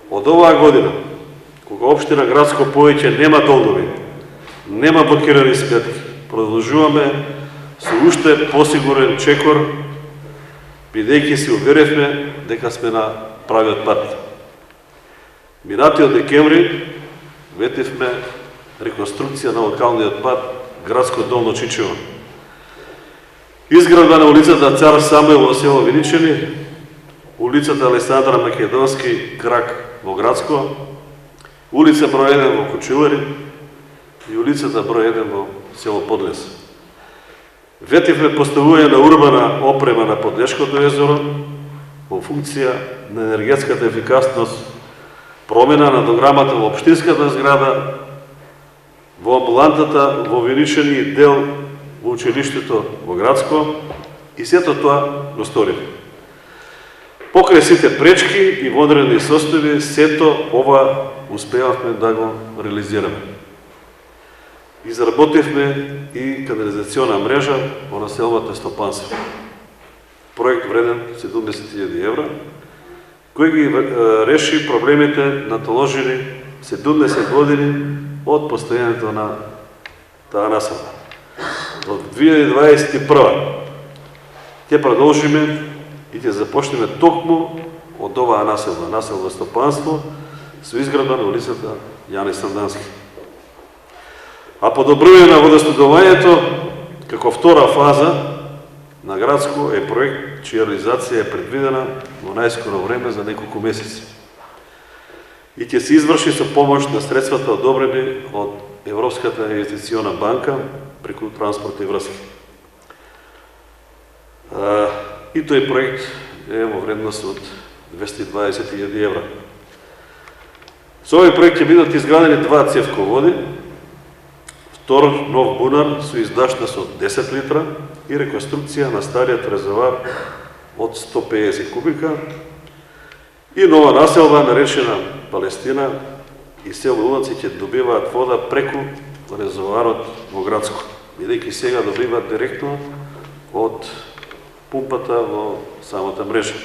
Од оваа година, кога општина Градско повеќе нема долгови, нема блокирани сметки, продолжуваме со уште посигурен чекор, бидејќи се уверевме дека сме на правиот пат. Минатиот декември ветивме реконструкција на локалниот пат Градско Долно Чичево. Изградба на улицата Цар Самуил во село Виничани, улицата Александра Македонски крак во Градско, улица број 1 во Кучилари и улицата број 1 во село Подлес. Ветивме поставување на урбана опрема на Подлешкото езеро во функција на енергетската ефикасност, промена на дограмата во општинската зграда, во амбулантата во Виничани и дел во училиштето во Градско, и сето тоа го сториме. Покрај сите пречки и вонредни состојби, сето ова успеавме да го реализираме. Изработивме и канализациона мрежа во населбата Стопанство. Проект вреден 70.000 евра, кој ги реши проблемите натоложени 70 години од постојањето на таа населба. Во 2021 ќе продолжиме и ќе започнеме токму од оваа населба Стопанство, со изградба на улицата Јане Сандански. А подобрување на водоснабдувањето како втора фаза на Градско е проект чија реализација е предвидена во најскоро време за неколку месеци и ќе се изврши со помош на средствата одобрени од Европската инвестициона банка преку транспорт и врски. И тој проект е во вредност од 220.000 евра. Со овој проект ќе бидат изградени два цевководи, втор нов бунар со издашност од 10 литра и реконструкција на стариот резервоар од 150 кубика и нова населба наречена Палестина и село Уланци ќе добиваат вода преку резервоарот во Градско, бидејќи сега добиваат директно од пумпата во самата мрежа.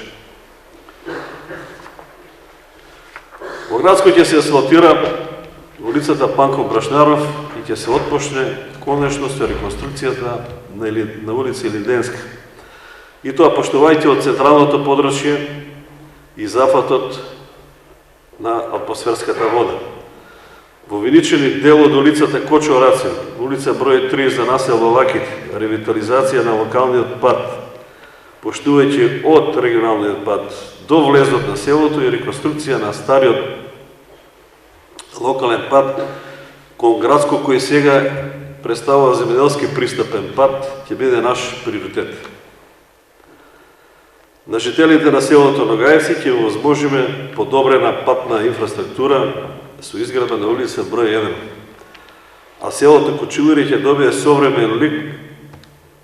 Во Градско ќе се асфалтира улицата Панко Брашнаров и ќе се отпочне конечно со реконструкцијата на улица Илинденска. И тоа поштувајќи од централното подрачје и зафатот на атмосферската вода. Во Виничани дел од улицата Кочо Рацин, улица број 3 за населба Лакит, ревитализација на локалниот пат, поштувајќи од регионалниот пат до влезот на селото и реконструкција на стариот локален пат кон Градско, кој сега представува земјоделски пристапен пат, ќе биде наш приоритет. На жителите на селото Ногаевци ќе овозможиме подобрена патна инфраструктура со изградба на улица број 1, а селото Кучилари ќе добие современ лик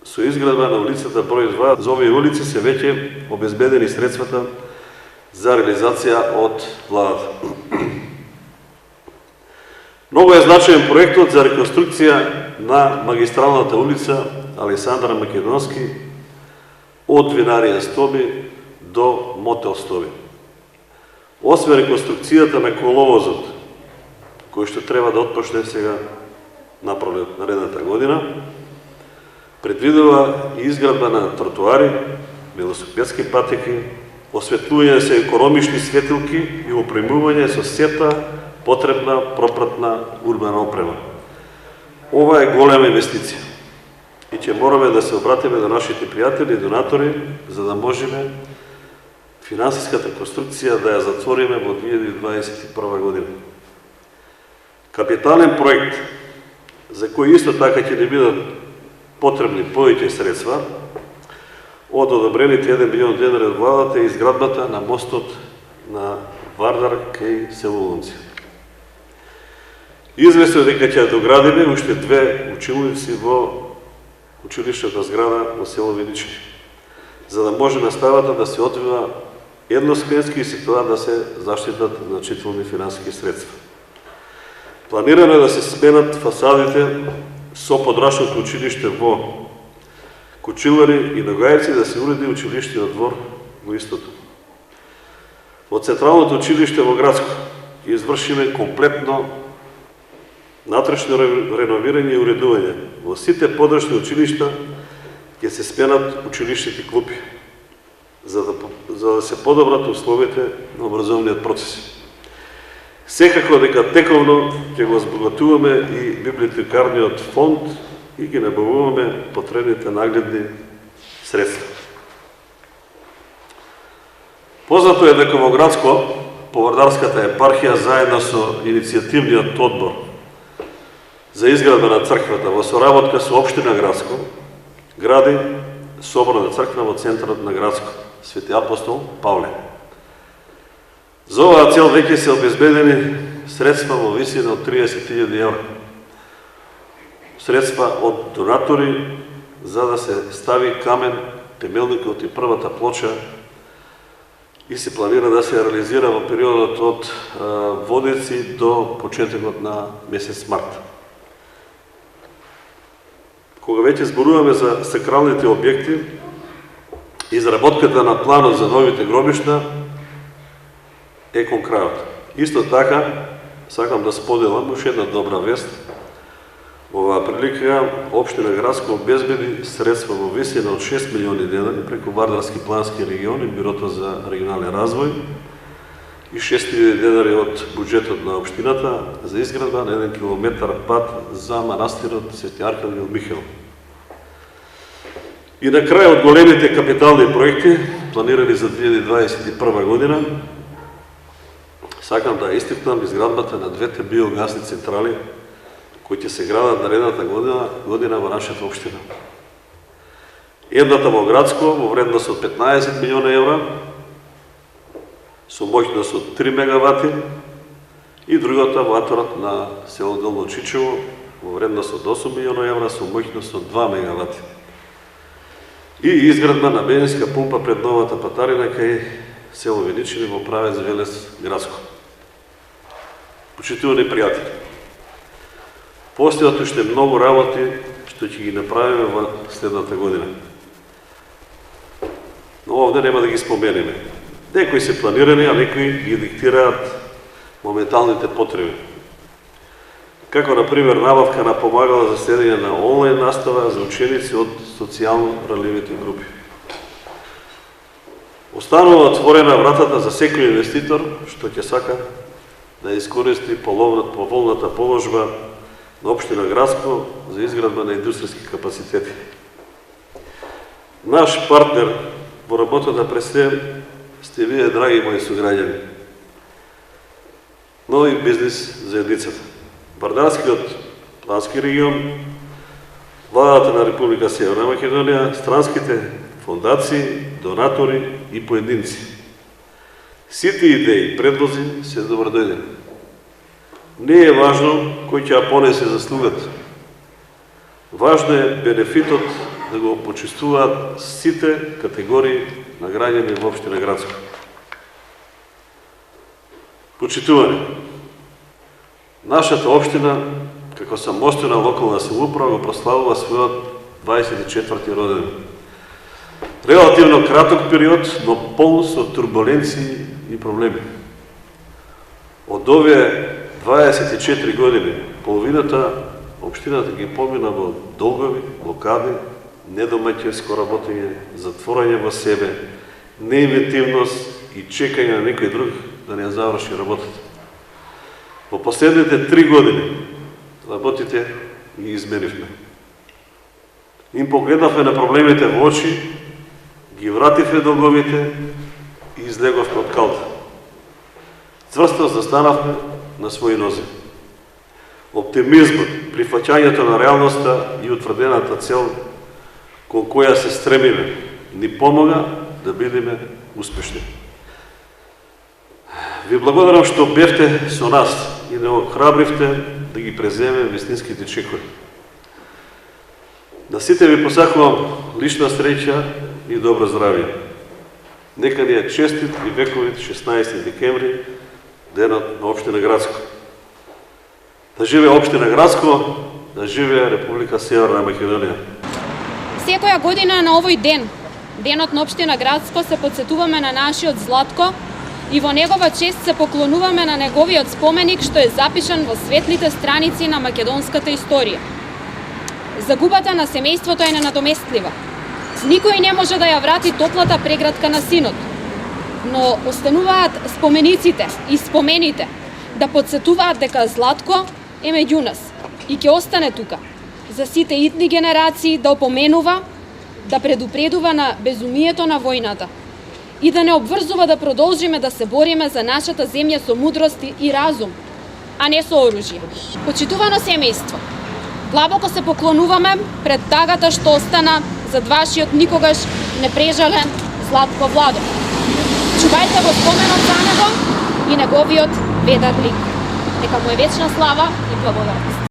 со изградба на улицата број 2. За овие улици се веќе обезбедени средствата за реализација од владата. Многу е значаен проектот за реконструкција на магистралната улица Александра Македонски од Винарија Стоби до Мотел Стоби. Освен реконструкцијата на коловозот, кој што треба да отпочне сега напролет наредната година, предвидува и изградба на тротуари, велосипедски патеки, осветлување со економични светилки и опремување со сета потребна пропратна урбана опрема. Ова е голема инвестиција и ќе мораме да се обратиме до нашите пријатели и донатори, за да можеме финансиската конструкција да ја затвориме во 2021 година. Капитален проект, за кој исто така ќе ни бидат потребни повеќе средства, од одобрените 1 милион денари од владата е изградбата на мостот на Вардар кај село Уланци. Известно дека ќе доградиме уште две училници во училиштата зграда во село Виничани, за да може наставата да се одвива едносменски и се тоа да се заштитат значителни финансиски средства. Планирано е да се сменат фасадите со подрачното училиште во Кучилари и Ногаевци, да се уреди училиштиот двор во истото. Во Централното училиште во Грацко ќе извршиме комплетно натрешно реновирање и уредување. Во сите подрачни училишта ќе се сменат училишните клупи, за да се подобрат условите на образовниот процес. Секако дека тековно ќе го збогатуваме и библиотекарниот фонд и ги набавуваме потребните нагледни средства. Познато е дека во Грацко Повардарската епархија заедно со иницијативниот одбор за изградба на црквата во соработка со општина Грацко гради соборна црква во центарот на Грацко, Свети апостол Павле. За оваа цел веќе се обезбедени средства во висина од 30.000 евра. Средства од донатори за да се стави камен, темелникот и првата плоча и се планира да се реализира во периодот од Водеци до почетокот на месец март. Кога веќе зборуваме за сакралните објекти, изработката на планот за новите гробишта е кон крајот. Исто така, сакам да споделам уште една добра вест. Во оваа прилика, општина Грацко обезбеди средства во висина од 6 милиони денари преку Вардарски плански регион и Бирото за регионален развој и 6.000 денари од буџетот на општината за изградба на 1 километар пат за манастирот Свети Архангел Михаил. И на крај од големите капитални проекти, планирани за 2021 година, сакам да истикнам изградбата на двете биогасни централи кои ќе се градат наредната година во нашата општина. Едната во Грацко во вредност од 15 милиона евра, со моќност од 3 мегавати, и другата во аторот на село Долно Чичево во вредност од 8 милиона евра, со моќност од 2 мегавати. И изградба на бензинска пумпа пред новата патарина кај село Веничини во правец Велес Грацко. Почитувани пријатели, постојат уште многу работи што ќе ги направиме во следната година. Но овде нема да ги споменеме. Некои се планирани, а некои ги диктираат моменталните потреби. Како, например, набавка на помагала за следење на онлайн настава за ученици од социјално ранливите групи. Останува отворена вратата за секој инвеститор што ќе сака да искористи поволната положба на општина Грацко за изградба на индустријски капацитети. Наш партнер во работата пред се сте вие, драги мои сограѓани. Нови бизнис заедницата. Вардарскиот плански регион, владата на Република Северна Македонија, странските фондации, донатори и поединци. Сите идеи, предлози се добродојдени. Не е важно кој ќе ја понесе заслугата. Важно е бенефитот да го почувствуваат сите категории на граѓани во општина Грацко. Почитувани, нашата општина, како самостојна локална самоуправа, го прославува својот 24-ти роден. Релативно краток период, но полн со турбуленции и проблеми. Од овие 24 години, половината општината ги помина во долгови, блокади, недомаќинско работење, затворање во себе, неинвентивност и чекање на некој друг да не ја заврши работата. Во последните 3 години работите ги изменивме. Им погледнавме на проблемите во очи, ги вративме долговите и излеговме од калта. Цврсто застанавме на своји нози. Оптимизмот, прифаќањето на реалноста и утврдената цел кон која се стремиме, ни помога да бидеме успешни. Ви благодарам што бевте со нас и не охрабривте да ги преземе вистинските чекови. На сите ви посакувам лична среќа и добро здравје. Нека ни е честит и вековит 16 декември, денот на општина Грацко. Да живее општина Грацко, да живее Република Северна Македонија. Секоја година на овој ден, денот на општина Грацко, се подсетуваме на нашиот Златко, и во негова чест се поклонуваме на неговиот споменик што е запишан во светлите страници на македонската историја. Загубата на семејството е ненадоместлива. Никој не може да ја врати топлата преградка на синот, но остануваат спомениците и спомените да подсетуваат дека Златко е меѓу нас и ќе остане тука за сите идни генерации да опоменува, да предупредува на безумието на војната и да не обврзува да продолжиме да се бориме за нашата земја со мудрост и разум, а не со оружје. Почитувано семејство, длабоко се поклонуваме пред тагата што остана зад вашиот никогаш непрежален Златко Владов. Чувајте го споменот за него и неговиот ведар лик. Нека му е вечна слава и благодат.